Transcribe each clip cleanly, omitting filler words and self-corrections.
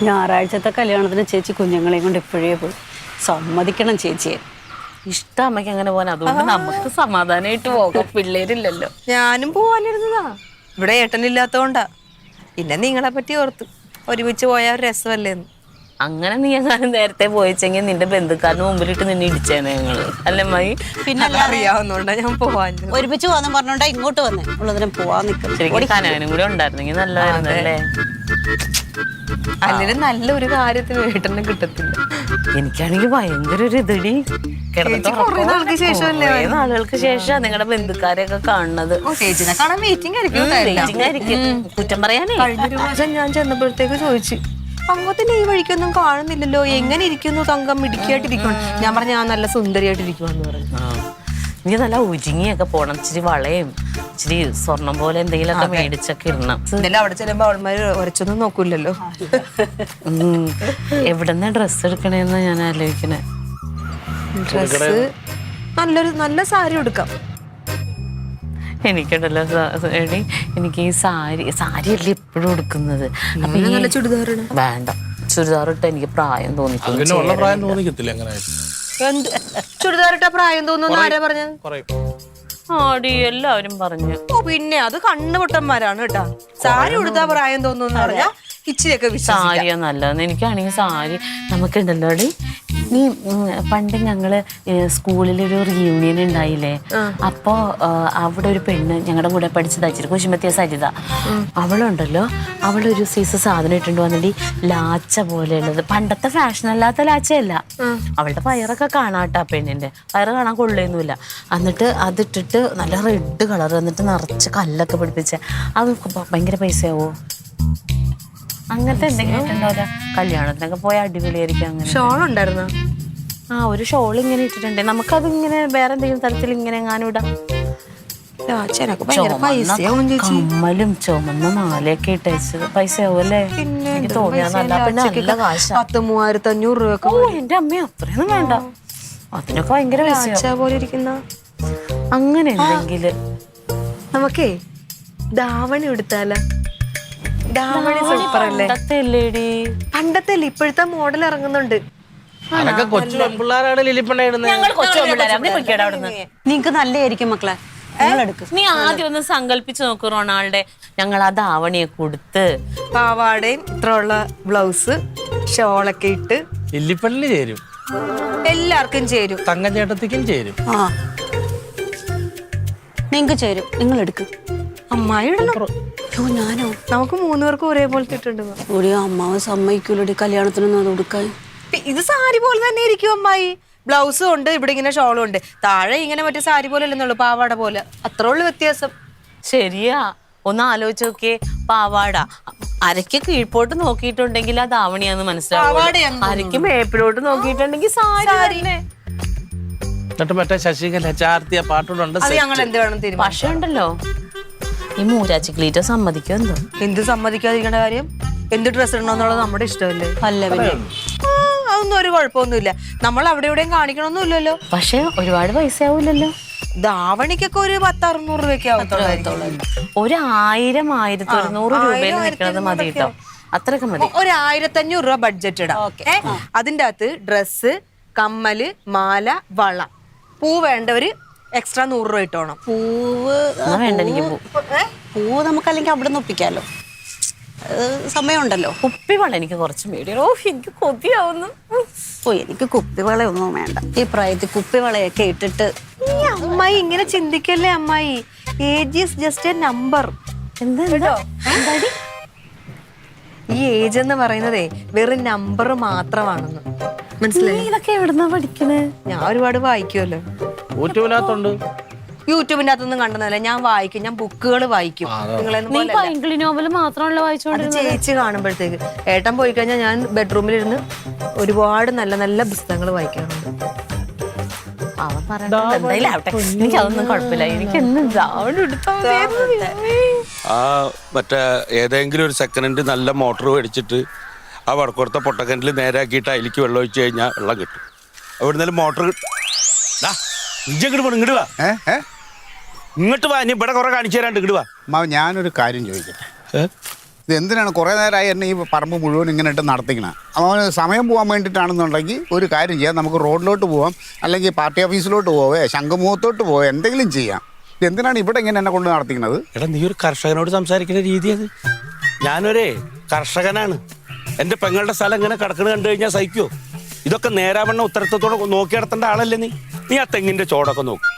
ഞായറാഴ്ചത്തെ കല്യാണത്തിന് ചേച്ചി കുഞ്ഞുങ്ങളെയും കൊണ്ട് എപ്പോഴേ പോയി. സമ്മതിക്കണം ചേച്ചിയെ. ഇഷ്ടം അമ്മയ്ക്ക് അങ്ങനെ പോകാൻ. അതുകൊണ്ട് നമുക്ക് സമാധാനമായിട്ട് പോകാം. പിള്ളേരില്ലല്ലോ. ഞാനും പോവാനിരുന്നതാ, ഇവിടെ ഏട്ടനില്ലാത്തോണ്ടാ. പിന്നെ നിങ്ങളെ പറ്റി ഓർത്തു, ഒരുമിച്ച് പോയ ഒരു രസമല്ലേന്ന്. അങ്ങനെ നീ എങ്ങാനും നേരത്തെ പോയിച്ചെങ്കിൽ നിന്റെ ബന്ധുക്കാരന് മുമ്പിലിട്ട് നിന്നെ ഇടിച്ചേനെ ഞങ്ങള്, അല്ലേ മായി? പിന്നെ അറിയാവുന്നോണ്ടാ ഞാൻ പോവാൻ. ഒരുമിച്ച് പോകാന്ന് പറഞ്ഞോണ്ടാ ഇങ്ങോട്ട് വന്നേ. ഉള്ളതിനും പോവാൻ നിൽക്കും. ശരിക്കും കനകനും കൂടെ ഉണ്ടായിരുന്നെങ്കിൽ നല്ലതായിരുന്നു അല്ലേ? അല്ലെങ്കിൽ നല്ലൊരു കാര്യത്തിന് ഏട്ടനെ കിട്ടത്തില്ല. എനിക്കാണെങ്കിൽ ഭയങ്കര ഒരു ഇതടി. നാൾക്ക് ശേഷമല്ലേ, നാളുകൾക്ക് ശേഷം നിങ്ങളുടെ ബന്ധുക്കാരെയൊക്കെ കാണുന്നത്. ചേച്ചിനെ കാണാൻ വെയിറ്റിംഗ് ആയിരിക്കും. കുറ്റം പറയാനേ. കഴിഞ്ഞൊരു പ്രാവശ്യം ഞാൻ ചെന്നപ്പോഴത്തേക്ക് ചോദിച്ചു, തങ്കത്തിന് ഈ വഴിക്കൊന്നും കാണുന്നില്ലല്ലോ, എങ്ങനെ ഇരിക്കുന്നു തങ്കം, മിടുക്കിയായിട്ടിരിക്കണം. ഞാൻ പറഞ്ഞ ഞാൻ നല്ല സുന്ദരിയായിട്ടിരിക്കുമെന്ന് പറഞ്ഞു. എനിക്ക് നല്ല ഒരുങ്ങിയൊക്കെ പോണം. ഇച്ചിരി വളയും ഇച്ചിരി സ്വർണം പോലെ എന്തെങ്കിലുമൊക്കെ മേടിച്ചൊക്കെ ഇടണം. ഇതെല്ലാം അവിടെ ചെല്ലുമ്പോ അവൾമാര് ഉരച്ചൊന്നും നോക്കൂലല്ലോ. എവിടെന്നാ ഡ്രസ്സ് എടുക്കണേന്ന് ഞാൻ ആലോചിക്കണേ. ഡ്രസ് നല്ല സാരി എടുക്കാം. എനിക്കുണ്ടല്ലോ എടി, എനിക്ക് ഈ സാരിയല്ലേ എപ്പോഴും എടുക്കുന്നത്. അപ്പൊ നല്ല ചുടിദാർ വേണ്ട, ചുരിദാർ ഇട്ട എനിക്ക് പ്രായം തോന്നിക്കും. ചുടിദാറിട്ട പ്രായം തോന്നുന്നു ആരാ പറഞ്ഞത്? ആടി എല്ലാവരും പറഞ്ഞു. ഓ പിന്നെ അത് കണ്ണുപൊട്ടന്മാരാണ് കേട്ടാ. സാരി ഉടുത്താ പ്രായം തോന്നുന്നു പറഞ്ഞാ ഇച്ചിരിയൊക്കെ സാരിയാ നല്ലതെന്ന്. എനിക്കാണെങ്കിൽ സാരി നമുക്കുണ്ടല്ലോ അടി. നീ പണ്ട് ഞങ്ങള് സ്കൂളിലൊരു റീയൂണിയൻ ഉണ്ടായില്ലേ, അപ്പോ അവിടെ ഒരു പെണ്ണ് ഞങ്ങളുടെ കൂടെ പഠിച്ചത് അയച്ചിട്ട് കുശുമത്തിയ സരിത, അവളുണ്ടല്ലോ, അവളൊരു സൈസ് സാധനം ഇട്ടുണ്ട് വന്നിട്ട് ലാച്ച പോലെയുള്ളത്. പണ്ടത്തെ ഫാഷൻ അല്ലാത്ത ലാച്ചയല്ല. അവളുടെ പയറൊക്കെ കാണാട്ടാ, പെണ്ണിന്റെ പയറ് കാണാൻ കൊള്ളയൊന്നുമില്ല. എന്നിട്ട് അതിട്ടിട്ട് നല്ല റെഡ് കളർ, എന്നിട്ട് നിറച്ച് കല്ലൊക്കെ പിടിപ്പിച്ച. അത് ഭയങ്കര പൈസയാവോ? അങ്ങനത്തെ എന്തെങ്കിലും ഇട്ടുണ്ടാവില്ല. കല്യാണത്തിനൊക്കെ പോയ അടിപൊളിയായിരിക്കും. അങ്ങനെ ഷോൾ ഉണ്ടായിരുന്നോ? ഒരു ഷോൾ ഇങ്ങനെ ഇട്ടിട്ടുണ്ട്. നമുക്കത് ഇങ്ങനെ വേറെ എന്തെങ്കിലും തരത്തിൽ ഇങ്ങനെ എങ്ങാനും ഇടാം. കമ്മലും ചുമന്ന മാലയൊക്കെ ഇട്ടത് പൈസയാവും അല്ലേ? എനിക്ക് തോന്നിയാ നല്ല കാശ്. 10,500 രൂപ. ഓ എന്റെ അമ്മ, അത്രയൊന്നും വേണ്ട. അതിനൊക്കെ ഭയങ്കര പൈസ പോലെ ഇരിക്കുന്ന. അങ്ങനെ എന്തെങ്കില് നമുക്കേ ധാവണി എടുത്താല. ധാവണി സൂപ്പർ അല്ലേ? പണ്ടത്തെ അല്ലേ, ഇപ്പോഴത്തെ മോഡൽ ഇറങ്ങുന്നുണ്ട്. നിങ്ങക്ക് നല്ലതായിരിക്കും മക്കളെ. നീ ആദ്യം ഒന്ന് സങ്കല്പിച്ച് നോക്കൂ റൊണാൾഡെ. ഞങ്ങൾ ആ ധാവണിയെ കൊടുത്ത് പാവാടയും ഇത്രയുള്ള ബ്ലൗസ് ഷോളൊക്കെ ഇട്ട് ഇല്ലിപ്പള്ളി ചേരും, എല്ലാവർക്കും ചേരും, തങ്കച്ചേട്ടത്തിക്കും ചേരും. നിങ്ങക്ക് ചേരും, നിങ്ങൾ എടുക്കും. അമ്മായി ഇടണം. ഞാനോ? നമുക്ക് 3 പേർക്കും ഒരേപോലത്തെ ഇട്ടുണ്ട്. ഒരു അമ്മാവ് സമ്മതിക്കൂലടി കല്യാണത്തിനൊന്നും അത് കൊടുക്കാൻ. ഇത് സാരി പോലെ തന്നെ ഇരിക്കും അമ്മായി. ബ്ലൗസും ഉണ്ട്, ഇവിടെ ഇങ്ങനെ ഷോളും ഉണ്ട്, താഴെ ഇങ്ങനെ മറ്റേ സാരി പോലെ അല്ലെന്നുള്ളൂ, പാവാട പോലെ. അത്രേ ഉള്ളു വ്യത്യാസം. ശരിയാ, ഒന്ന് ആലോചിച്ച് നോക്കിയേ. പാവാട അരയ്ക്ക് കീഴ്പോട്ട് നോക്കിയിട്ടുണ്ടെങ്കിൽ ആ ധാവണിയാന്ന് മനസ്സിലാവും. അരയ്ക്ക് മേപ്പിലോട്ട് നോക്കിയിട്ടുണ്ടെങ്കിൽ സാരി. എന്നിട്ട് മറ്റേ ശശികല ചാർത്തിയ പാട്ടുകളുണ്ട്. ഞങ്ങൾ എന്ത് വേണം തീരുമാനം. പക്ഷെ ഉണ്ടല്ലോ, ഈ മൂരാച്ചി ക്ലീറ്റ സമ്മതിക്കോ? എന്തോ എന്ത് സമ്മതിക്കാതിരിക്കേണ്ട കാര്യം? എന്ത് ഡ്രസ് ഇടണമെന്നുള്ളത് നമ്മുടെ ഇഷ്ടമല്ലേ? അല്ല പിന്നെ അതൊന്നും ഒരു കുഴപ്പമൊന്നുമില്ല. നമ്മൾ അവിടെ എവിടെയും കാണിക്കണമെന്നില്ലല്ലോ. പക്ഷെ ഒരുപാട് പൈസ ആവൂലല്ലോ. ധാവണിക്കൊക്കെ ഒരു 1000-600 രൂപയൊക്കെ ആവത്തുള്ളൂ. 1000, 1100 രൂപയിൽ നിൽക്കുന്നത് മതി കേട്ടോ. അത്രയൊക്കെ മതി. ഒരു 1500 രൂപ ബഡ്ജറ്റ് ഇടാം. അതിൻ്റെ അകത്ത് ഡ്രസ്സ്, കമ്മല്, മാല, വള, പൂ വേണ്ടവര് എക്സ്ട്രാ 100 രൂപ ഇട്ടോണം. പൂവ് വേണ്ട, എനിക്ക് പൂവ് നമുക്ക് അല്ലെങ്കിൽ അവിടെ നിന്ന് ഒപ്പിക്കാലോ, സമയമുണ്ടല്ലോ. കുപ്പിവള എനിക്ക് കുറച്ച് മേടിയോ. എനിക്ക് കൊതിയാവുന്നു. എനിക്ക് കുപ്പിവളയൊന്നും വേണ്ട. ഈ പ്രായത്തിൽ കുപ്പിവളയൊക്കെ ഇട്ടിട്ട്. അമ്മായി ഇങ്ങനെ ചിന്തിക്കല്ലേ അമ്മായി. Age is just a number. എന്താ ഈ ഏജ് എന്ന് പറയുന്നതേ വെറും നമ്പർ മാത്രമാണെന്ന് മനസ്സിലായി. ഇതൊക്കെ എവിടുന്നാ പഠിക്കണേ? ഞാൻ ഒരുപാട് വായിക്കുമല്ലോ. യൂട്യൂബിന്റെ അകത്തൊന്നും കണ്ടെന്നല്ല, ഞാൻ വായിക്കും. ഞാൻ ബുക്കുകൾ വായിക്കും. നിങ്ങളെ നോവൽ മാത്രമല്ല വായിച്ചോണ്ട്. ചേച്ചി കാണുമ്പോഴത്തേക്ക് ഏട്ടൻ പോയി കഴിഞ്ഞാൽ ഞാൻ ബെഡ്റൂമിലിരുന്ന് ഒരുപാട് നല്ല നല്ല പുസ്തകങ്ങൾ വായിക്കാറുണ്ട്. അവൻ പറഞ്ഞത് എന്തായാലും ആവട്ടെ, എനിക്ക് അതൊന്നും കുഴപ്പമില്ല. എനിക്ക് എന്നും മറ്റേ ഏതെങ്കിലും ഒരു സെക്കൻഡ് ഹാൻഡ് നല്ല മോട്ടോർ മേടിച്ചിട്ട് ആ വടക്കുറത്തെ പൊട്ടക്കണ്ടിൽ നേരാക്കിയിട്ട് അതിലേക്ക് വെള്ളം ഒഴിച്ചു കഴിഞ്ഞാൽ വെള്ളം കിട്ടും. അവിടെ നിന്നാലും മോട്ടോർ ഇങ്ങോട്ട് വാ. ഇങ്ങോട്ട് വാ, ഇനി ഇവിടെ കുറെ കാണിച്ചു തരാണ്ട് ഇങ്ങോട്ട് വാ. അമ്മാവ ഞാനൊരു കാര്യം ചോദിക്കട്ടെ. ഇത് എന്തിനാണ് കുറേ നേരമായി എന്നെ ഈ പറമ്പ് മുഴുവൻ ഇങ്ങനെ ഇട്ട് നടത്തിക്കണം? അവന് സമയം പോകാൻ വേണ്ടിയിട്ടാണെന്നുണ്ടെങ്കിൽ ഒരു കാര്യം ചെയ്യാം, നമുക്ക് റോഡിലോട്ട് പോവാം, അല്ലെങ്കിൽ പാർട്ടി ഓഫീസിലോട്ട് പോവേ, ശംഖുമുഖത്തോട്ട് പോവേ, എന്തെങ്കിലും ചെയ്യാം. എന്തിനാണ് ഇവിടെ ഇങ്ങനെ എന്നെ കൊണ്ട് നടത്തിക്കുന്നത്? എടാ, നീ ഒരു കർഷകനോട് സംസാരിക്കുന്ന രീതി അത്. ഞാനൊരേ കർഷകനാണ്. എൻ്റെ പെങ്ങളുടെ സ്ഥലം ഇങ്ങനെ കിടക്കണ കണ്ടു കഴിഞ്ഞാൽ സഹിക്കുമോ? ഇതൊക്കെ നേരാവണ്ണ ഉത്തരത്തോടെ നോക്കി നടത്തേണ്ട ആളല്ലേ നീ? നീ ആ തെങ്ങിൻ്റെ ചോടൊക്കെ നോക്കും.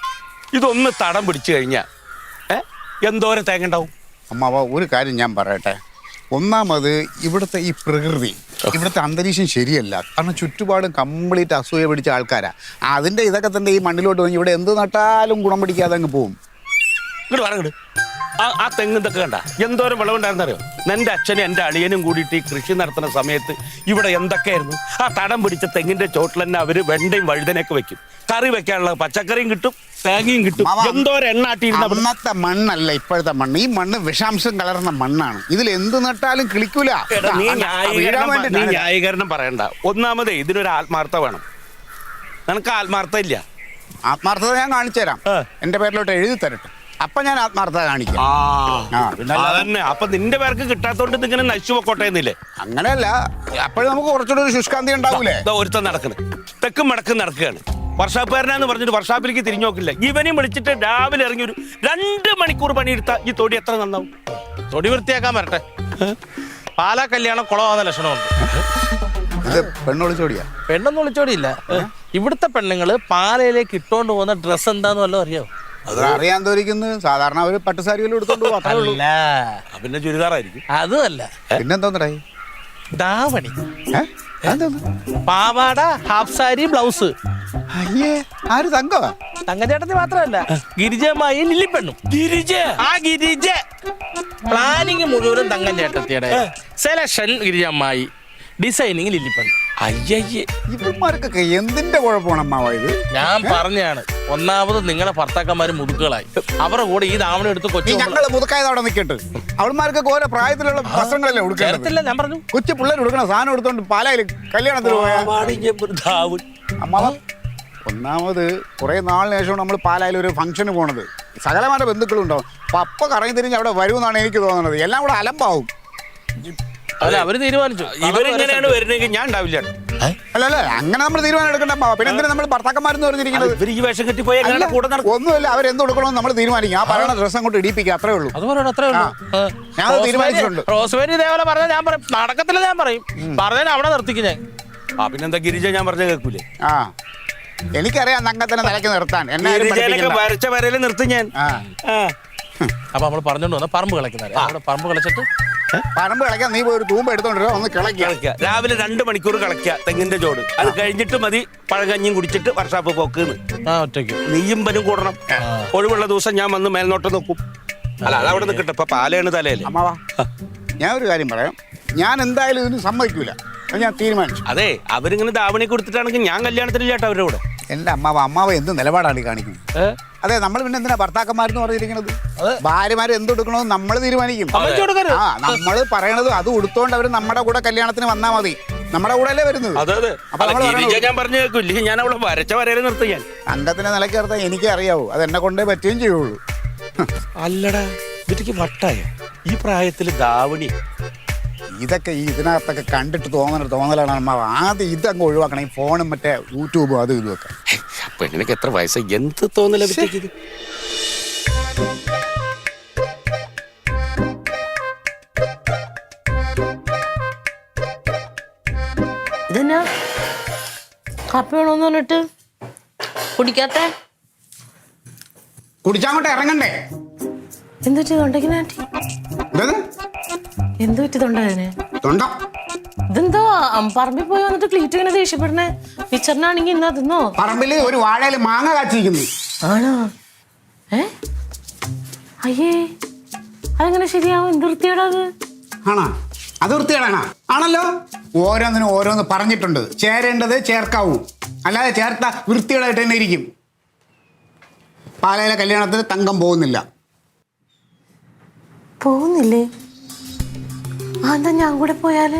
ഇതൊന്ന് തടം പിടിച്ചു കഴിഞ്ഞാൽ എന്തോരം തേങ്ങ ഉണ്ടാവും? അമ്മാവ ഒരു കാര്യം ഞാൻ പറയട്ടെ. ഒന്നാമത് ഇവിടുത്തെ ഈ പ്രകൃതി, ഇവിടുത്തെ അന്തരീക്ഷം ശരിയല്ല. കാരണം ചുറ്റുപാടും കംപ്ലീറ്റ് അസൂയ പിടിച്ച ആൾക്കാരാണ്. അതിൻ്റെ ഇതൊക്കെ തന്നെ ഈ മണ്ണിലോട്ട് പോയി ഇവിടെ എന്ത് നട്ടാലും ഗുണം പിടിക്കാതെ അങ്ങ് പോവും. ഇങ്ങോട്ട് പറഞ്ഞിട്ട് ആ തെങ്ങ് ഇതൊക്കെ കണ്ട എന്തോരം വിളവുണ്ടായിരുന്നറിയോ? എൻ്റെ അച്ഛനും എൻ്റെ അളിയനും കൂടിയിട്ട് ഈ കൃഷി നടത്തുന്ന സമയത്ത് ഇവിടെ എന്തൊക്കെയായിരുന്നു? ആ തടം പിടിച്ച തെങ്ങിൻ്റെ ചോട്ടിൽ തന്നെ അവർ വെണ്ടയും വഴുതനയൊക്കെ വെക്കും. കറി വെക്കാനുള്ള പച്ചക്കറിയും കിട്ടും, തേങ്ങയും കിട്ടും. എന്തോരം എണ്ണാട്ടിയിരുന്ന അന്നത്തെ മണ്ണല്ല ഇപ്പോഴത്തെ മണ്ണ്. ഈ മണ്ണ് വിഷാംശം കലർന്ന മണ്ണാണ്. ഇതിൽ എന്ത് നട്ടാലും കിളിക്കൂല. നീ ന്യായീകരണം പറയണ്ട. ഒന്നാമതേ ഇതിനൊരു ആത്മാർത്ഥ വേണം. നിനക്ക് ആത്മാർത്ഥ ഇല്ല. ആത്മാർത്ഥത ഞാൻ കാണിച്ചു തരാം. എൻ്റെ പേരിലോട്ട് എഴുതി തരട്ടെ, അപ്പൊ ഞാൻ ആത്മാർത്ഥത കാണിക്കാം. അതന്നെ. അപ്പൊ നിന്റെ പേർക്ക് കിട്ടാത്തോണ്ട് ഇങ്ങനെ നശിച്ചു പൊക്കോട്ടേന്നില്ലേ? അങ്ങനെയല്ല, അപ്പോഴും നമുക്ക് കുറച്ചുകൂടെ ഒരു ശുഷ്കാന്തി ഉണ്ടാവൂലേ? ഒരുത്തം നടക്കണ്, തെക്കും മടക്കും നടക്കുകയാണ്. വർഷാപ്പുകാരനാന്ന് പറഞ്ഞിട്ട് വർഷാപ്പിലേക്ക് തിരിഞ്ഞു നോക്കില്ല. ഇവനെയും വിളിച്ചിട്ട് രാവിലെ ഇറങ്ങി ഒരു 2 മണിക്കൂർ പണിയെടുത്ത ഈ തൊടി എത്ര നന്നാവും? തൊടി വൃത്തിയാക്കാൻ വരട്ടെ. പാലാ കല്യാണം കുളമാകുന്ന ലക്ഷണമുണ്ട്. ഇത് പെണ്ണൊളിച്ചോടിയാ? പെണ്ണൊന്നും വിളിച്ചോടിയില്ല. ഇവിടുത്തെ പെണ്ണുങ്ങള് പാലയിലേക്ക് ഇട്ടോണ്ട് പോകുന്ന ഡ്രസ്സ് എന്താന്ന് വല്ലതും അറിയാവോ? അത് അറിയാൻ തോന്നിക്കുന്നു. സാധാരണ അവര് പട്ടുസാരികൾ എടുത്തോണ്ട് പോകും, അത്രേ ഉള്ളൂ. പിന്നെ ചുരിദാറായിരിക്കും. അതുമല്ല, പിന്നെന്തോന്നടായി? ദാവണി, പാവാട, ഹാഫ് സാരി, ബ്ലൗസ്. അയ്യേ, ആര് തങ്കവാ? തങ്കച്ചേട്ടത്തി മാത്രമല്ല, ഗിരിജമായി ലില്ലിപ്പെണ്ണും. ഗിരിജ, ആ ഗിരിജ പ്ലാനിങ് മുഴുവനും തങ്കച്ചേട്ടത്തിയുടെ, സെലക്ഷൻ ഗിരിജമ്മായി, ഡിസൈനിങ് ലില്ലിപ്പെണ്ണും. അയ്യയ്യേ, ഇവന്മാർക്കൊക്കെ എന്തിന്റെ കുഴപ്പമാണ് അമ്മാവ ഇത്? ഞാൻ പറഞ്ഞാണ്, ഒന്നാമത് നിങ്ങളെ ഭർത്താക്കന്മാര് മുതുക്കുകളായി. അവരുടെ കൂടെ ഈ ദാവണം എടുത്ത് കൊച്ചു ഞങ്ങള് മുതുക്കായത് അവിടെ നിൽക്കട്ടെ. അവന്മാർക്കൊക്കെ ഓരോ പ്രായത്തിലുള്ള വസ്ത്രങ്ങളല്ലേ ചേർത്തില്ല. ഞാൻ പറഞ്ഞു, കൊച്ചു പിള്ളേർ കൊടുക്കണ സാധനം എടുത്തോണ്ട് പാലായിൽ കല്യാണത്തിന് പോയാ അമ്മാവ. ഒന്നാമത് കുറെ നാളിന് ശേഷം നമ്മൾ പാലായിൽ ഒരു ഫംഗ്ഷന് പോണത്. സകലമായ ബന്ധുക്കളും ഉണ്ടാവും. പപ്പ കറങ്ങി തിരിഞ്ഞ് അവിടെ വരുമെന്നാണ് എനിക്ക് തോന്നുന്നത്. എല്ലാം കൂടെ അലമ്പാവും. അല്ല, അവര് തീരുമാനിച്ചു. ഇവരെങ്ങനെയാണ് വരുന്നെങ്കിൽ ഞാൻ ഉണ്ടാവില്ല. അല്ലല്ല, അങ്ങനെ നമ്മൾ തീരുമാനം എടുക്കണ്ട. പിന്നെ എന്തിനാ നമ്മൾ ഭർത്താക്കന്മാരെന്ന് പറഞ്ഞിരിക്കുന്നത്? ഇവർ ഈ വേഷം കെട്ടിപ്പോയ കൂടെ ഒന്നുമില്ല, അവരെന്ത് കൊടുക്കണമെന്ന് നമ്മൾ തീരുമാനിക്കും. ആ പറയുന്ന ഡ്രസ്സ് അങ്ങോട്ട് ഇടിപ്പിക്കുക, അത്രേ ഉള്ളൂ. അതുപോലെ അത്രേ ഉള്ളൂ. ഞാൻ തീരുമാനിച്ചിട്ടുണ്ട്. റോസ്മേരി ഇതേപോലെ പറഞ്ഞാൽ ഞാൻ പറയും, നടക്കത്തില്ല ഞാൻ പറയും. പറഞ്ഞാൽ അവിടെ നിർത്തിക്കും ഞാൻ. പിന്നെന്താ ഗിരിജ ഞാൻ പറഞ്ഞ കേൾക്കൂലേ? ആ, എനിക്കറിയാം തങ്കത്തിനെ നിലയ്ക്ക് നിർത്താൻ. എന്നെ വരച്ച വരയില് നിർത്തും ഞാൻ. അപ്പൊ നമ്മൾ പറഞ്ഞോണ്ട് വന്ന പറമ്പ് കളയ്ക്കുന്ന പറമ്പ് കളച്ചിട്ട് പറമ്പ് കളയ്ക്കാൻ നീ പോയി ഒരു തൂമ്പ് എടുത്തോണ്ടിരോ, ഒന്ന് കിളയ്ക്കുക. രാവിലെ 2 മണിക്കൂർ കളയ്ക്കുക തെങ്ങിന്റെ ചോട്. അത് കഴിഞ്ഞിട്ട് മതി പഴകഞ്ഞിയും കുടിച്ചിട്ട് വർഷാപ്പ് പോക്കുന്ന്. ഒറ്റയ്ക്ക് നെയ്യും പനും കൂടണം. ഒഴിവുള്ള ദിവസം ഞാൻ വന്ന് മേൽനോട്ടം നോക്കും. അല്ല, അതവിടെ നിൽക്കട്ടെ. ഇപ്പൊ പാലയാണ് തലയില്. അമ്മാവാ, ഞാൻ ഒരു കാര്യം പറയാം. ഞാൻ എന്തായാലും ഇതിന് സമ്മതിക്കൂല. അത് ഞാൻ തീരുമാനിച്ചു. അതെ, അവരിങ്ങനെ ദാവണി കൊടുത്തിട്ടാണെങ്കിൽ ഞാൻ കല്യാണത്തിന് ചേട്ടാ അവരുടെ കൂടെ. എന്റെ അമ്മാവ എന്ത് നിലപാടാണ് കാണിക്കുന്നത്? അതെ, നമ്മൾ പിന്നെ എന്തിനാ ഭർത്താക്കന്മാരെന്ന് പറഞ്ഞിരിക്കുന്നത്? ഭാര്യമാര് എന്ത് കൊടുക്കണമെന്ന് നമ്മൾ തീരുമാനിക്കും. ആ, നമ്മൾ പറയണത് അത് കൊടുത്തോണ്ട് അവര് നമ്മുടെ കൂടെ കല്യാണത്തിന് വന്നാൽ മതി. നമ്മുടെ കൂടെ അല്ലേ വരുന്നത്. അതെ, ഞാൻ പറഞ്ഞു കേൾക്കില്ല. ഞാൻ അവിടെ വരച്ച വരയിൽ നിർത്തും ഞാൻ. അംഗത്തിനെ നിലയ്ക്ക് നിർത്താൻ എനിക്ക് അറിയാവൂ. അത് എന്നെ കൊണ്ടേ പറ്റുകയും ചെയ്യുള്ളൂ. അല്ലടാ, ഇതിലേക്ക് വട്ടായ ഈ പ്രായത്തില് ദാവണി ഇതൊക്കെ ഇതിനകത്തൊക്കെ കണ്ടിട്ട് തോന്നലാണ് അമ്മാവ. ആദ്യം ഇതങ്ങ് ഒഴിവാക്കണം. ഈ ഫോണും മറ്റേ യൂട്യൂബും അതും ഇതുമൊക്കെ. പെണ്ണിനൊക്കെ എത്ര വയസ്സ്, എന്ത് തോന്നല ഇത്? ഇതെന്നാ കാപ്പി വേണോന്ന് പറഞ്ഞിട്ട് കുടിക്കാത്ത? കുടിച്ചാങ്ങോട്ട് ഇറങ്ങണ്ടേ? എന്ത് പറ്റി തൊണ്ടക്കിനാട്ടി? എന്ത് പറ്റി തൊണ്ടതിന്? ഇതെന്തോ പറമ്പിൽ പോയി വന്നിട്ട് ക്ലീറ്റ് ഇങ്ങനെ ദേഷ്യപ്പെടണേ. ടീച്ചറിനാണെങ്കിൽ ഇന്നാ തിന്നോ? പറമ്പില് ഒരു വാഴയില് മാങ്ങ കാച്ചിരിക്കുന്നു. ആണോ? അയ്യേ, അതെങ്ങനെ ശരിയാവും? എന്ത് വൃത്തിയാടാ അത്? ആണോ? അത് വൃത്തികേടാണോ? ആണല്ലോ. ഓരോന്നിനും ഓരോന്ന് പറഞ്ഞിട്ടുണ്ട്. ചേരേണ്ടത് ചേർക്കാവൂ, അല്ലാതെ ചേർത്ത വൃത്തികേടായിട്ട് തന്നെ ഇരിക്കും. പാലയിലെ കല്യാണത്തിന് തങ്കം പോകുന്നില്ല. പോകുന്നില്ലേ? എന്താ ഞാൻ കൂടെ പോയാല്?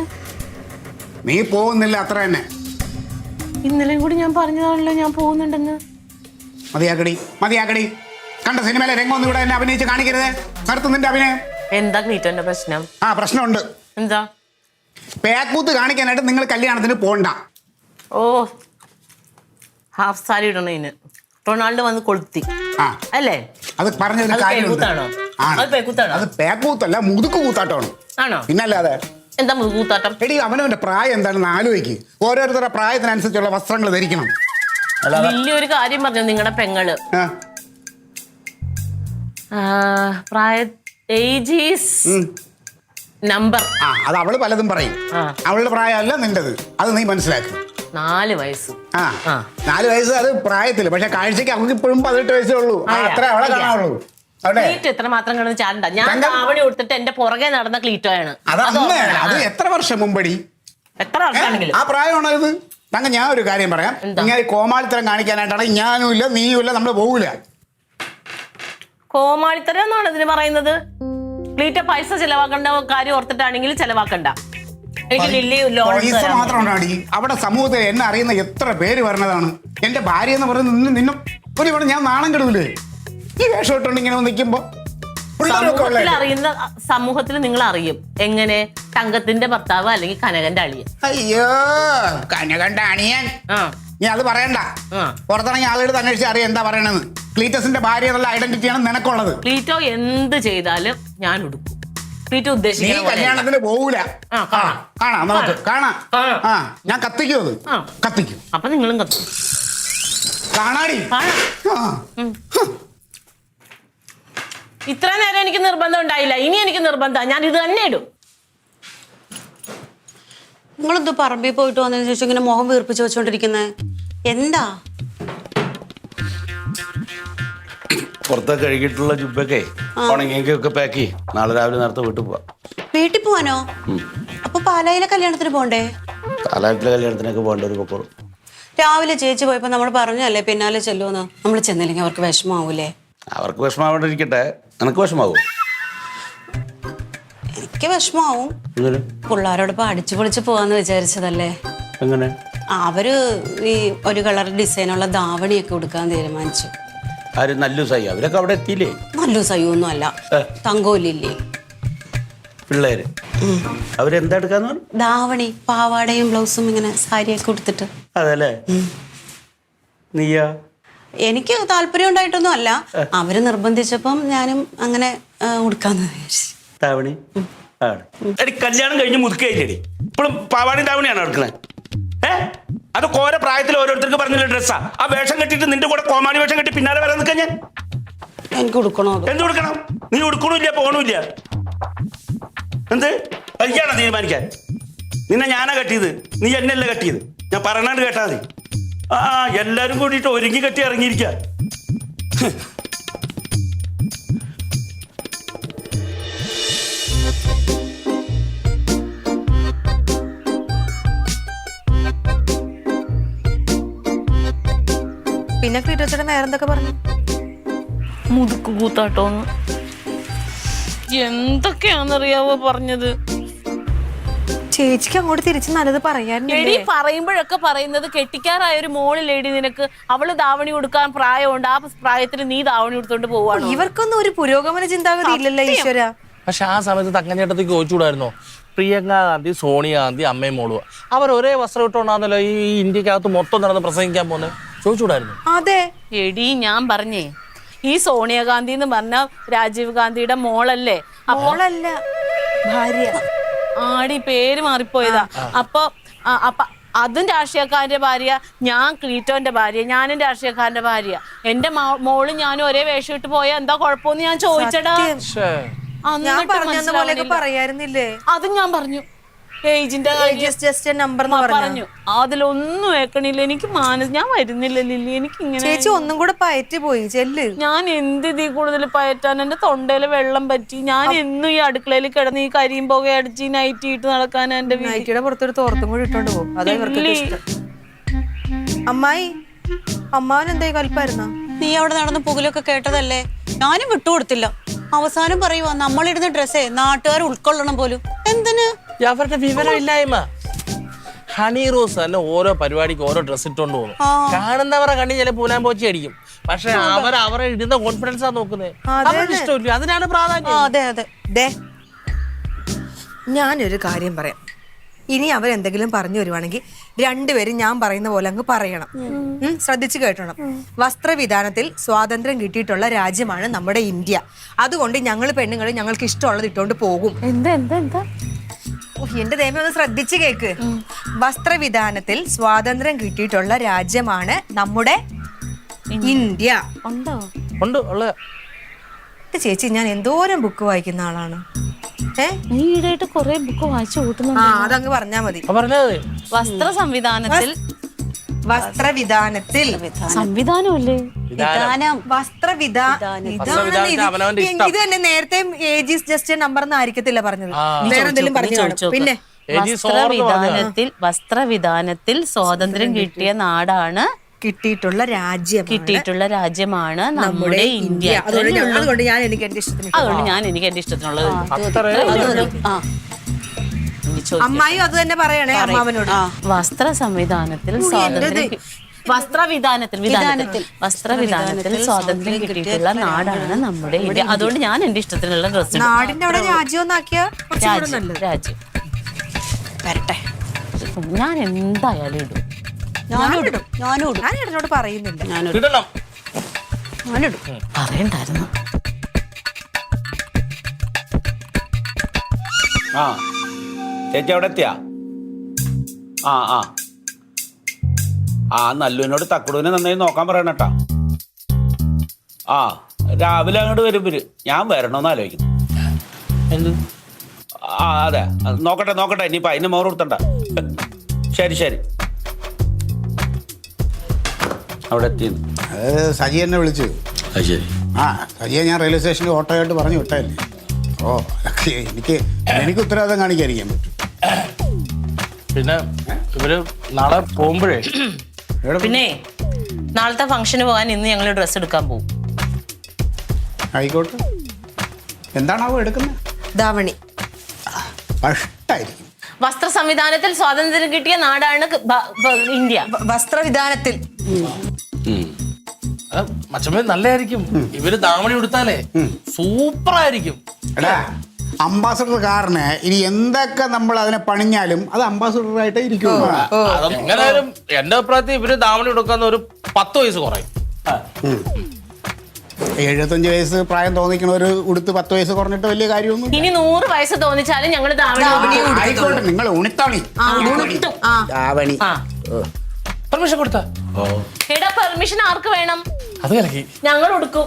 നീ പോകുന്നില്ല, അത്ര തന്നെ. ഇന്നലെയും കൂടി ഞാൻ പറഞ്ഞതാണല്ലോ ഞാൻ പോകുന്നുണ്ടെന്ന്. മതിയാക്കടി. കണ്ട സിനിമയിലെ രംഗമൊന്നും ഇവിടെ എന്നെ അഭിനയിച്ച് കാണിക്കരുത്. നിർത്തും നിന്റെ അഭിനയം. എന്താ ക്ലീറ്റോന്റെ പ്രശ്നം? ആ പ്രശ്നമുണ്ട്. എന്താ? പേക്കൂത്ത് കാണിക്കാനായിട്ട് നിങ്ങൾ കല്യാണത്തിന് പോണ്ട. ഓ, ഹാഫ് സാരി ഇടണേന് റൊണാൾഡോ വന്ന് കൊളുത്തി ആ അല്ലേ? അത് പറഞ്ഞൊരു അത് കാര്യമുണ്ട്. പേക്കൂത്താണോ? ആണ്. അത് പേക്കൂത്താണോ? അത് പേക്കൂത്തല്ല, മുതുക്ക് കൂത്താട്ടമാണ്. ആണോ? പിന്നല്ലാതെ. എന്താ കൂത്താട്ടം? എടി അവനവന്റെ പ്രായം എന്താണെന്ന് ആലോചിക്ക്. ഓരോരുത്തരുടെ പ്രായത്തിനനുസരിച്ചുള്ള വസ്ത്രങ്ങൾ ധരിക്കണം. അല്ലാതെ വലിയൊരു കാര്യം പറഞ്ഞു നിങ്ങളുടെ പെങ്ങള്. പ്രായ ഏജ് ഈസ് നമ്പർ. ആ അത് അവള് പലതും പറയും. അവളുടെ പ്രായമല്ല നിന്റത്, അത് നീ മനസ്സിലാക്കും. 4 വയസ്സ്. ആ 4 വയസ്സ് അത് പ്രായത്തില്, പക്ഷെ കാഴ്ചക്ക് അവൾക്ക് ഇപ്പോഴും 18 വയസ്സേ ഉള്ളൂ. അത്ര അവളെ കാണാവുള്ളൂ. ക്ലീറ്റോ എത്ര മാത്രം കിടന്ന് ചാടണ്ട. ഞാൻ താവണി കൊടുത്തിട്ട് എന്റെ പുറകെ നടന്ന ക്ലീറ്റോയാണ്. അത് എത്ര വർഷം മുമ്പടി? എത്ര വർഷമാണെങ്കിലും ആ പ്രായമാണോ ഇത്? തങ്ക ഞാൻ ഒരു കാര്യം പറയാം. ഇങ്ങനെ കോമാളിത്തരം കാണിക്കാനായിട്ടാണ് ഞാനും ഇല്ല നീയും ഇല്ല നമ്മൾ പോകൂല. കോമാളിത്തരം എന്നാണ് ഇതിന് പറയുന്നത്. ക്ലീറ്റോ പൈസ ചെലവാക്കേണ്ട കാര്യം ഓർത്തിട്ടാണെങ്കിൽ ചെലവാക്കണ്ട. എനിക്ക് ലില്ലി ലോൺ പൈസ മാത്രം ഉണ്ടാടി. അവിടെ സമൂഹത്തിൽ എന്നെ അറിയുന്ന എത്ര പേര് പറഞ്ഞതാണ്. എന്റെ ഭാര്യ എന്ന് പറയുന്നത് നിന്നും ഇവിടെ ഞാൻ നാണം കെടൂലേ ഈ വേഷം ഇട്ടുകൊണ്ട് ഇങ്ങനെ നിൽക്കുമ്പോ. സമൂഹത്തിൽ നിങ്ങൾ അറിയും എങ്ങനെ തങ്കത്തിന്റെ ഭർത്താവ് അല്ലെങ്കിൽ കനകന്റെ അളിയൻ. അയ്യോ കനകന്റെ അണിയൻ. നീ അത് പറയണ്ട. പുറത്തിറങ്ങിയ ആളുകൾ അന്വേഷിച്ച് അറിയാം എന്താ പറയണെന്ന്. ക്ലീറ്റസിന്റെ ഭാര്യ എന്നുള്ള ഐഡന്റിറ്റിയാണ് നിനക്കുള്ളത്. ക്ലീറ്റോ എന്ത് ചെയ്താലും ഞാൻ ഉടുക്കും. ക്ലീറ്റോ നീ ഉദ്ദേശിക്കുന്ന കല്യാണത്തിന് പോകൂല. കാണാം നമുക്ക് കാണാം. ആ ഞാൻ കത്തിക്കും. അത് കത്തിക്കും. അപ്പൊ നിങ്ങളും കത്തും. കാണാടി. ഇത്ര നേരം എനിക്ക് നിർബന്ധം ഉണ്ടായില്ല. ഇനി എനിക്ക് നിർബന്ധം. ഞാൻ ഇത് തന്നെ ഇടും. നിങ്ങളെന്തോ പറമ്പിൽ പോയിട്ട് വന്നതിന് ശേഷം ഇങ്ങനെ മുഖം വീർപ്പിച്ച് വെച്ചോണ്ടിരിക്കുന്നേ എന്താ? പുറത്തൊക്കെ കഴുകിയിട്ടുള്ള ജുബൊക്കെ ഉണങ്ങിയൊക്കെ പാക്ക് ചെയ്യും. നാളെ രാവിലെ നേരത്തെ വീട്ടിൽ പോവാം. വീട്ടിൽ പോവാനോ? അപ്പൊ പാലായിലെ കല്യാണത്തിന് പോണ്ടേ? കാലാട്ടിലെ കല്യാണത്തിനൊക്കെ പോകേണ്ട ഒരു പൊക്കോളും. രാവിലെ ചേച്ചി പോയപ്പോ നമ്മൾ പറഞ്ഞല്ലേ പിന്നാലെ ചെല്ലുമെന്ന്. നമ്മൾ ചെന്നില്ലെങ്കിൽ അവർക്ക് വിഷമാവൂലേ? അവർക്ക് വിഷമാവേണ്ടിരിക്കട്ടെ. നിനക്ക് വിഷമാവും? എനിക്ക് വിഷമാവും. പിള്ളേരോടൊപ്പം അടിച്ചു പൊളിച്ച് പോവാന്ന് വിചാരിച്ചതല്ലേ. എങ്ങനെ? അവര് ഈ ഒരു കളർ ഡിസൈനുള്ള ധാവണിയൊക്കെ കൊടുക്കാൻ തീരുമാനിച്ചു. ആര്? നല്ല സൈ അവരൊക്കെ അവിടെ എത്തിയില്ലേ? നല്ല സയ്യൊന്നും അല്ല, തങ്കോലില്ലേ പിള്ളേര്. അവരെന്താ എടുക്കാന്ന് പറഞ്ഞു? ധാവണി, പാവാടയും ബ്ലൗസും ഇങ്ങനെ സാരിയൊക്കെ കൊടുത്തിട്ട്. അതല്ലേ? നീയാ? എനിക്ക് താല്പര്യം ഉണ്ടായിട്ടൊന്നും അല്ല, അവര് നിർബന്ധിച്ചപ്പം ഞാനും അങ്ങനെ ഉടുക്കാന്ന് വിചാരിച്ചു. താവണി കല്യാണം കഴിഞ്ഞ് മുതുക്കയില്ലേടി? ഇപ്പോഴും പാവാടി താവണിയാണോ എടുക്കണേ? അത് ഓരോ പ്രായത്തിൽ ഓരോരുത്തർക്ക് പറഞ്ഞില്ല ഡ്രസ്സാ. ആ വേഷം കെട്ടിട്ട് നിന്റെ കൂടെ കോമാളി വേഷം കെട്ടി പിന്നാലെ വരാൻ നിൽക്കാൻ ഞാൻ എനിക്ക് ഉടുക്കണോ? എന്ത് കൊടുക്കണം? നീ ഉടുക്കണില്ല പോകണില്ല. എന്ത് കഴിക്കാണോ തീരുമാനിക്കാൻ? നിന്നെ ഞാനാ കെട്ടിയത്, നീ എന്നല്ല കെട്ടിയത്. ഞാൻ പറയണാണ്ട് കേട്ടാ മതി. ആ എല്ലാരും കൂടിയിട്ട് ഒരുങ്ങി കെട്ടി ഇറങ്ങിയിരിക്ക. പിന്നെ ക്ലീറ്റോച്ചേട്ടൻ നേരെന്തൊക്കെ പറഞ്ഞു? മുതുക്ക് കൂത്താട്ടോന്ന് എന്തൊക്കെയാണെന്നറിയാവോ പറഞ്ഞത്. ചേച്ചിക്ക് അങ്ങോട്ട് തിരിച്ച് നല്ലത് പറയാനില്ലേ? പറയുമ്പോഴൊക്കെ പറയുന്നത് കെട്ടിക്കാറായ ഒരു മോള് ലേഡി നിനക്ക്. അവള് ധാവണി കൊടുക്കാൻ പ്രായമുണ്ട്. ആ പ്രായത്തിൽ നീ ധാവണി കൊടുത്തോണ്ട് പോവാണ്. ഇവർക്കൊന്നും ഒരു പുരോഗമന ചിന്താഗതി ഇല്ലല്ലോ ഈശ്വര. പക്ഷെ ആ സമയത്ത് തങ്കഞ്ചേട്ടത്തേക്ക് ചോദിച്ചുകൂടായിരുന്നോ? പ്രിയങ്ക ഗാന്ധി, സോണിയാഗാന്ധി, അമ്മയും മോളുക അവർ ഒരേ വസ്ത്രം ഇട്ടോണ്ടാണല്ലോ ഈ ഇന്ത്യക്കകത്ത് മൊത്തം നടന്ന് പ്രസംഗിക്കാൻ പോകുന്നത്. ചോദിച്ചുകൂടായിരുന്നു? അതെ എടി ഞാൻ പറഞ്ഞേ, ഈ സോണിയാഗാന്ധി എന്ന് പറഞ്ഞ രാജീവ് ഗാന്ധിയുടെ മോളല്ലേ? മോളല്ല, ഭാര്യ. ആടി പേര് മാറിപ്പോയതാ. അപ്പൊ അതും രാഷ്ട്രീയക്കാരന്റെ ഭാര്യ, ഞാൻ ക്ലീറ്റോന്റെ ഭാര്യ, ഞാനും രാഷ്ട്രീയക്കാരന്റെ ഭാര്യ. എന്റെ മോള് ഞാനും ഒരേ വേഷം ഇട്ട് പോയാ എന്താ കുഴപ്പമെന്ന് ഞാൻ ചോദിച്ചടാ. ഞാൻ പറഞ്ഞ പോലെയൊക്കെ പറയായിരുന്നില്ലേ? അതും ഞാൻ പറഞ്ഞു. ഏജിന്റെ നമ്പർ പറഞ്ഞു. അതിലൊന്നും ഏക്കണില്ല. എനിക്ക് ഞാൻ വരുന്നില്ല ലില്ലി. എനിക്ക് ഇങ്ങനെ ചേച്ചി ഒന്നും കൂടെ പയറ്റി പോയി. ചെല്ല്. ഞാൻ എന്ത് ഇതിൽ കൂടുതൽ പയറ്റാൻ? എന്റെ തൊണ്ടയില് വെള്ളം പറ്റി. ഞാൻ എന്നും ഈ അടുക്കളയിൽ കിടന്ന് ഈ കരിയും പുക അടിച്ച് ഈ നൈറ്റി ഇട്ട് നടക്കാൻ എന്റെ നൈറ്റിയുടെ പുറത്തൊരു തോർത്തും കൂടി ഇട്ടോണ്ട് പോകും. അതാ ഇവർക്ക് ഇഷ്ടം. അമ്മായി, അമ്മാവൻ എന്തായി കൽപ്പായിരുന്ന? നീ അവിടെ നടന്ന് പുകലൊക്കെ കേട്ടതല്ലേ, ഞാനും വിട്ടുകൊടുത്തില്ല. അവസാനം പറയുവാ നമ്മളിടുന്ന ഡ്രസ്സേ നാട്ടുകാർ ഉൾക്കൊള്ളണം പോലും. എന്തിന്? അവരുടെ വിവരമില്ലായ്മ. ഹണി റോസ് തന്നെ ഓരോ പരിപാടിക്ക് ഓരോ ഡ്രസ് ഇട്ടുകൊണ്ട് പോകുന്നു. കാണുന്നവരെ കണ്ണി ചില പൂനാൻ പോച്ചി അടിക്കും. പക്ഷെ അവരെ ഇടുന്ന കോൺഫിഡൻസാ നോക്കുന്നത്. അവരുടെ ഇഷ്ടമില്ല, അതിനാണ് പ്രാധാന്യം. അതെ അതെ. ദേ, ഞാനൊരു കാര്യം പറയാം. ഇനി അവരെന്തെങ്കിലും പറഞ്ഞു വരുവാണെങ്കിൽ രണ്ടുപേരും ഞാൻ പറയുന്ന പോലെ അങ്ങ് പറയണം. ശ്രദ്ധിച്ചു കേട്ടോണം. വസ്ത്രവിധാനത്തിൽ സ്വാതന്ത്ര്യം കിട്ടിയിട്ടുള്ള രാജ്യമാണ് നമ്മുടെ ഇന്ത്യ. അതുകൊണ്ട് ഞങ്ങൾ പെണ്ണുങ്ങൾ ഞങ്ങൾക്ക് ഇഷ്ടമുള്ളത് ഇട്ടുകൊണ്ട് പോകും. എന്താ എന്താ എന്താ എന്റെ ദൈവം ഒന്ന് ശ്രദ്ധിച്ചു കേക്ക്. വസ്ത്രവിധാനത്തിൽ സ്വാതന്ത്ര്യം കിട്ടിയിട്ടുള്ള രാജ്യമാണ് നമ്മുടെ ഇന്ത്യ. ഉണ്ടോ? ഉണ്ട് ഉള്ള ചേച്ചി, ഞാൻ എന്തോരം ബുക്ക് വായിക്കുന്ന ആളാണ്. നീ ഈടായിട്ട് കൊറേ ബുക്ക് വായിച്ചു കൂട്ടുന്നുണ്ട്. അതങ്ങ് പറഞ്ഞാ മതി. പറഞ്ഞത് വസ്ത്ര സംവിധാനത്തിൽ വസ്ത്രവിധാനത്തിൽ സംവിധാനമല്ലേ? ഇത് തന്നെ നേരത്തെ age is just a number എന്നായിരിക്കത്തില്ല പറഞ്ഞത്. വേറെ എന്തെങ്കിലും പറഞ്ഞു കാണും. പിന്നെ വസ്ത്രവിധാനത്തിൽ സ്വാതന്ത്ര്യം കിട്ടിയ നാടാണ്, കിട്ടിയിട്ടുള്ള രാജ്യമാണ് നമ്മുടെ ഇന്ത്യ. അതുകൊണ്ട് ഞാൻ എനിക്ക് എന്റെ ഇഷ്ടത്തിനുള്ളത് അമ്മായും അത് തന്നെ പറയണേ അമ്മാവനോട്. വസ്ത്രവിധാനത്തിൽ സ്വാതന്ത്ര്യം കിട്ടിയിട്ടുള്ള നാടാണ് നമ്മുടെ ഇന്ത്യ. അതുകൊണ്ട് ഞാൻ എന്റെ ഇഷ്ടത്തിനുള്ള ഡ്രസ്. നാടിന്റെ അവിടെ രാജ്യം രാജ്യം വരട്ടെ. ഞാൻ എന്തായാലും ഇടും. ഞാൻ എന്നോട് പറയുന്നില്ല. ഇടണം. പറയണ്ടായിരുന്നു. ആ ചേച്ചി അവിടെ എത്തിയാ? ആ നല്ലുവിനോട് തക്കുടുവിനെ നന്നായി നോക്കാൻ പറയണട്ടാ. രാവിലെ അങ്ങോട്ട് വരുമ്പര് ഞാൻ വരണമെന്ന് ആലോചിക്കുന്നു. എന്ത്? അതെ, നോക്കട്ടെ ഇനിയിപ്പോ അതിന് മോറ് കൊടുത്തണ്ട. ശരി അവിടെ എത്തിയെന്ന്. അത് സജി എന്നെ വിളിച്ചു. ശരി. സജിയെ ഞാൻ റെയിൽവേ സ്റ്റേഷനിൽ ഓട്ടോയായിട്ട് പറഞ്ഞു വിട്ടല്ലേ. എനിക്ക് ഉത്തരവാദിത്തം കാണിക്കാതിരിക്കാൻ പറ്റും. പിന്നെ ഇവര് നാളെ പോകുമ്പോഴേ പിന്നെ നാളത്തെ ഫംഗ്ഷന് പോകാൻ ഇന്ന് ഞങ്ങൾ ഡ്രസ്സ് എടുക്കാൻ പോകും. ആയിക്കോട്ടെ. എന്താണാവോ എടുക്കുന്നത്? ധാവണി. കഷ്ടായിരിക്കും. വസ്ത്ര സംവിധാനത്തിൽ സ്വാതന്ത്ര്യം കിട്ടിയ നാടാണ് ഇന്ത്യ. വസ്ത്രവിധാനത്തിൽ മച്ചമ്മ നല്ലതായിരിക്കും. ഇവര് ദാവണി കൊടുത്താലേ സൂപ്പറായിരിക്കും. എടാ, അംബാസഡർ കാറിന് ഇനി എന്തൊക്കെ നമ്മൾ അതിനെ പണിഞ്ഞാലും അത് അംബാസഡറായിട്ടേ ഇരിക്കും. എങ്ങനെയായാലും എന്റെ അഭിപ്രായത്തിൽ ഇവര് ദാവണി കൊടുക്കാന്ന് ഒരു 10 വയസ്സ് കുറയും. 75 വയസ്സ് പ്രായം തോന്നിക്കണ ഒരു ഉടുത്ത് 10 വയസ്സ് കുറഞ്ഞിട്ട് വലിയ കാര്യമൊന്നും. ഇനി 100 വയസ്സ് തോന്നിച്ചാലും ഞങ്ങൾ ആയിക്കോട്ടെ, നിങ്ങൾ ഉണിത്താണി ദാവണി. പെർമിഷൻ കൊടുത്താ പെർമിഷൻ ആർക്ക് വേണം? അത് കലക്കി ഞങ്ങൾ ഉടുക്കും.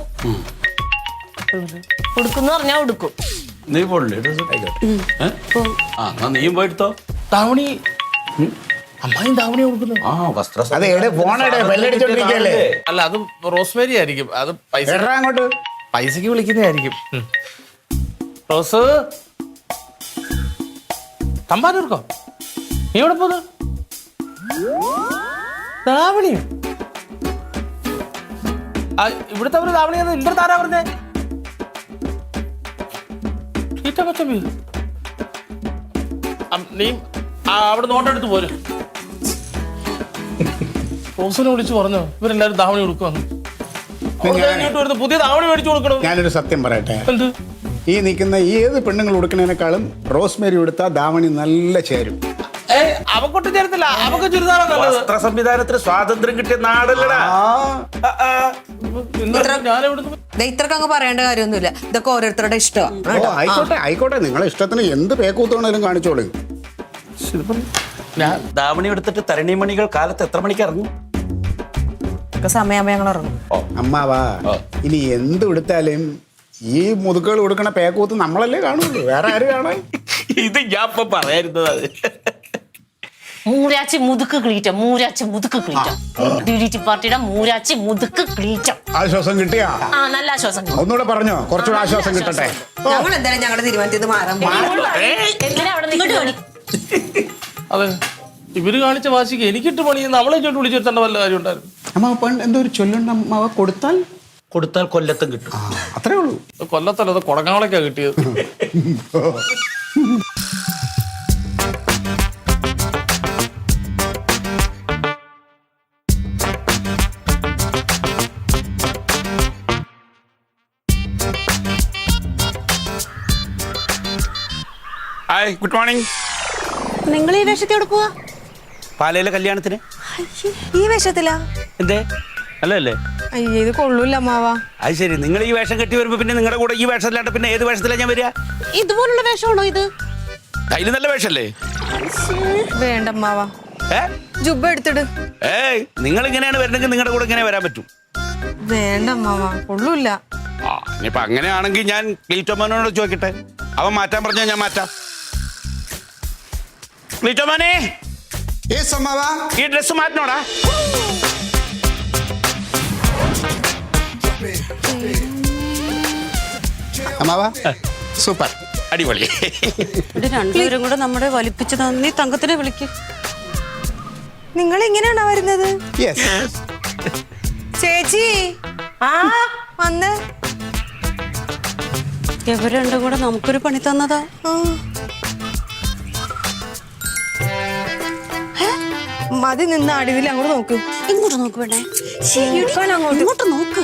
ഉടുക്കുന്ന് പറഞ്ഞാ ഉടുക്കും. നീ പോണില്ലേ? നീയും പോയിട്ടോ ദാവണി. അമ്മായും ദാവണി കൊടുക്കുന്നു. അല്ല, അത് റോസ്മേരി ആയിരിക്കും. അത് പൈസക്ക് വിളിക്കുന്നതായിരിക്കും. റോസ് തമ്പാനൂർക്കോ? നീ എവിടെ പോന്നു? ദാവണിയോ? ഇവിടുത്തെ അവര് ദാവണിയാന്ന് ഇവിടുത്തെ ആരാ പറഞ്ഞേ? നീ അവിടെ നോട്ടെടുത്ത് പോരും. റോസിനെ വിളിച്ചു പറഞ്ഞോ ഇവരെല്ലാരും ദാവണി കൊടുക്കുവാന്ന്. പുതിയ ദാവണി മേടിച്ചു കൊടുക്കണം. ഞാനൊരു സത്യം പറയട്ടെ. എന്ത്? ഈ നിൽക്കുന്ന ഏത് പെണ്ണുങ്ങൾ ഉടുക്കുന്നതിനേക്കാളും റോസ്മേരി ഉടുത്ത ദാവണി നല്ല ചേരും. അവക്കൊട്ട് ചേരത്തില്ല. അവക്ക് ചുരിദാറാ നല്ലത്. വസ്ത്ര സംവിധാനത്തിന് സ്വാതന്ത്ര്യം കിട്ടിയ നാടല്ലടാ. ഇത്രക്ക് അങ്ങ് പറയേണ്ട കാര്യമൊന്നുമില്ല. ഇതൊക്കെ ഓരോരുത്തരുടെ ഇഷ്ടമാണ്. ആയിക്കോട്ടെ, നിങ്ങളെ ഇഷ്ടത്തിന് എന്ത് പേക്കൂത്തോണേലും കാണിച്ചോളൂ. ദാവണി എടുത്തിട്ട് തരണിമണികൾ കാലത്ത് എത്ര മണിക്ക് ഇറങ്ങും? സമയമാകുമ്പോ ഞങ്ങൾ ഇറങ്ങും. അമ്മാവാ, ഇനി എന്ത് എടുത്താലും ഈ മുതുക്കുകൾ കൊടുക്കണ പേക്കൂത്ത് നമ്മളല്ലേ കാണുള്ളൂ, വേറെ ആര് കാണാൻ? ഇത് ഞാൻ ഇപ്പൊ പറയായിരുന്നത്. മൂരാച്ചി മുതുക്ക് ക്ലീറ്റം. പാർട്ടിയുടെ മൂരാച്ചി മുതുക്ക് ക്ലീറ്റം. ആശ്വാസം കിട്ടിയാ? നല്ല ആശ്വാസം. ഒന്നുകൂടെ പറഞ്ഞോ, കുറച്ചുകൂടെ ആശ്വാസം കിട്ടട്ടെ. ഞങ്ങൾ എന്തായാലും ഞങ്ങളുടെ തീരുമാനത്തിൽ മാറാൻ. അതെ, ഇവര് കാണിച്ച വാശിക്ക് എനിക്കിട്ട് പണി നമ്മളെ ഇങ്ങോട്ട് വിളിച്ചു വരുത്തേണ്ട വല്ല കാര്യം ഉണ്ടായിരുന്നു. അമ്മ എന്തോ ഒരു ചൊല്ലുണ്ട്, അമ്മാവ കൊടുത്താൽ കൊല്ലത്തും കിട്ടും. അത്രേ ഉള്ളൂ. കൊല്ലത്തല്ല, അത് കൊടങ്ങാളൊക്കെയാ കിട്ടിയത്. Hi, good morning. നിങ്ങൾ ഈ വേഷത്തോടെ പോവാ? പാലയിലെ കല്യാണത്തിന്. ഈ വേഷത്തിലാ? എന്തേ അല്ലേ? അയ്യേ, ഇത് കൊള്ളൂല്ല അമ്മാവാ. അത് ശരി, നിങ്ങൾ ഈ വേഷം കെട്ടി വരുമ്പോ പിന്നെ നിങ്ങളുടെ കൂടെ ഈ വേഷത്തിലാണ്ട് പിന്നെ ഏത് വേഷത്തിലാണ് ഞാൻ വരിക? ഇതുപോലുള്ള വേഷമാണോ ഇത്? അതിൽ നല്ല വേഷല്ലേ? വേണ്ട അമ്മാവാ, ജുബ്ബ എടുത്തിട്. ഏയ്, നിങ്ങൾ ഇങ്ങനെയാണ് വരണമെങ്കിൽ നിങ്ങളുടെ കൂടെ ഇങ്ങനെ വരാൻ പറ്റും. വേണ്ട അമ്മാവാ, കൊള്ളൂല്ല. ആ, ഇനിയിപ്പോ അങ്ങനെയാണെങ്കിൽ ഞാൻ ക്ലീറ്റോമോനോട് ചോദിക്കട്ടെ, അവൻ മാറ്റാൻ പറഞ്ഞാൽ ഞാൻ മാറ്റാം. ക്ലീറ്റോമോനെ, ഈ ഡ്രസ് മാറ്റണോടാ? അമ്മാവാ സൂപ്പർ, അടിപൊളി. ഇവിടെ രണ്ടുപേരും കൂടെ നമ്മുടെ വലിപ്പിച്ച് തന്നി തങ്കത്തിനെ വിളിക്ക്. നിങ്ങൾ ഇങ്ങനെയാണോ വരുന്നത്? യെസ്. ചേച്ചി വന്ന്. ഇവർ രണ്ടും കൂടെ നമുക്കൊരു പണി തന്നതാ. മതി നിന്ന് അടിവിൽ അങ്ങോട്ട് നോക്ക്. ഇങ്ങോട്ട് നോക്ക് വേണ്ടേ? ഇങ്ങോട്ട് നോക്ക്.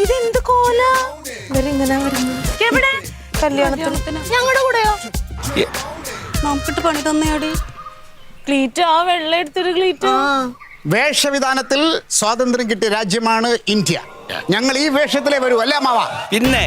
ഇതെന്ത് കോല? ഇവരിങ്ങനെ വരുന്നത് എവിടെ? കല്യാണത്തിന്. ഞങ്ങളുടെ കൂടെയോ? നമുക്കിട്ട് പണി തന്നയാടി. ക്ലീറ്റ്, ആ വെള്ളം എടുത്തൊരു ക്ലീറ്റ്. വേഷവിധാനത്തിൽ സ്വാതന്ത്ര്യം കിട്ടിയ രാജ്യമാണ് ഇന്ത്യ. ഞങ്ങൾ ഈ വേഷത്തിലേ വരൂ, അല്ലേ അമ്മാവാ? പിന്നെ